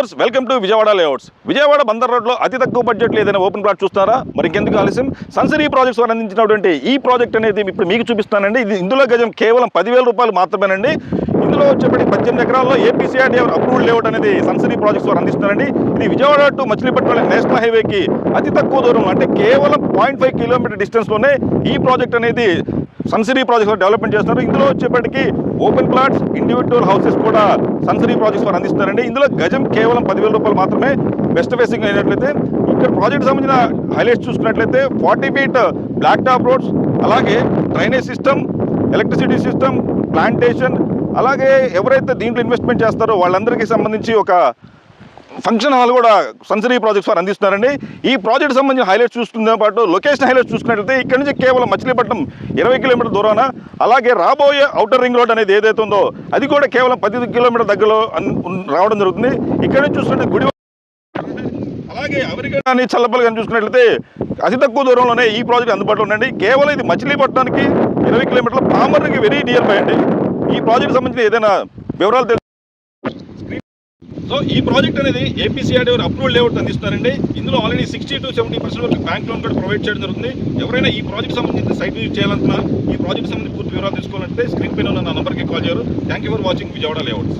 Viewers, welcome to Vijayawada layouts. Vijayawada Bandar రోడ్లో అతి తక్కువ బడ్జెట్లో ఏదైనా ఓపెన్ ప్లాట్ చూస్తారా? మరి ఇంకెందుకు ఆలస్యం, సన్సిరీ ప్రాజెక్ట్స్ వారు అందించినటువంటి ఈ ప్రాజెక్ట్ అనేది ఇప్పుడు మీకు చూపిస్తానండి. ఇందులో గజం కేవలం 10,000 రూపాయలు మాత్రమేనండి. ఇందులో వచ్చేప్పటికి 18 ఎకరాల్లో ఏపీసీఆర్డీఏ అప్రూవ్డ్ లేఅవుట్ అనేది సన్సిరీ ప్రాజెక్ట్స్ వారు అందిస్తారండి. ఇది విజయవాడ టు మచిలీపట్నం నేషనల్ హైవేకి అతి తక్కువ దూరం, అంటే కేవలం 0.5 కిలోమీటర్ డిస్టెన్స్లోనే ఈ ప్రాజెక్ట్ అనేది సన్సిరీ ప్రాజెక్ట్స్ డెవలప్మెంట్ చేస్తున్నారు. ఇందులో వచ్చేప్పటికి ఓపెన్ ప్లాట్స్, ఇండివిజువల్ హౌసెస్ కూడా సన్సిరీ ప్రాజెక్ట్స్ వారు అందిస్తారండి. ఇందులో గజం కేవలం 10,000 రూపాయలు మాత్రమే. వెస్ట్ ఫేసింగ్ అయినట్లయితే ఇక్కడ ప్రాజెక్ట్ సంబంధించిన హైలైట్స్ చూసుకున్నట్లయితే 40 ఫీట్ బ్లాక్ టాప్ రోడ్స్, అలాగే drainage system, electricity system, plantation, అలాగే ఎవరైతే దీంట్లో ఇన్వెస్ట్మెంట్ చేస్తారో వాళ్ళందరికీ సంబంధించి ఒక ఫంక్షన్ హాల్ కూడా సన్సిరీ ప్రాజెక్ట్స్ వారు అందిస్తున్నారండి. ఈ ప్రాజెక్ట్ సంబంధించిన హైలైట్స్ చూసుకునే పాటు లొకేషన్ హైలైట్స్ చూసుకున్నట్లయితే ఇక్కడ నుంచి కేవలం మచిలీపట్నం 20 కిలోమీటర్ దూరాన, అలాగే రాబోయే ఔటర్ రింగ్ రోడ్ అనేది ఏదైతే ఉందో అది కూడా కేవలం 10 కిలోమీటర్ దగ్గరలో రావడం జరుగుతుంది. ఇక్కడ నుంచి చూసుకుంటే గుడి, అలాగే అమెరికా చల్లపల్లి కానీ చూసుకున్నట్లయితే అతి తక్కువ దూరంలోనే ఈ ప్రాజెక్ట్ అందుబాటులో ఉందండి. కేవలం ఇది మచిలీపట్నానికి 20 కిలోమీటర్ల, పామర్కి వెరీ నియర్ బై అండి. ఈ ప్రాజెక్ట్ సంబంధించిన ఏదైనా వివరాలు తెలుసు. సో ఈ ప్రాజెక్ట్ అనేది ఏపీసీఆర్డీఏ అప్రూవ్డ్ లేఅవుట్ అందిస్తారండి. ఇందులో ఆల్రెడీ 60 to 70% వరకు బ్యాంక్ లోన్ కూడా ప్రొవైడ్ చేయడం జరుగుతుంది. ఎవరైనా ఈ ప్రాజెక్ట్ సంబంధించిన సైట్ విజిట్ చేయాలనుకున్నా, ఈ ప్రాజెక్ట్ సంబంధించి పూర్తి వివరాలు తెలుసుకోవాలంటే స్క్రీన్ పైన ఉన్న నా నంబర్కి కాల్ చేయరు. Thank you for watching Vijayawada layouts.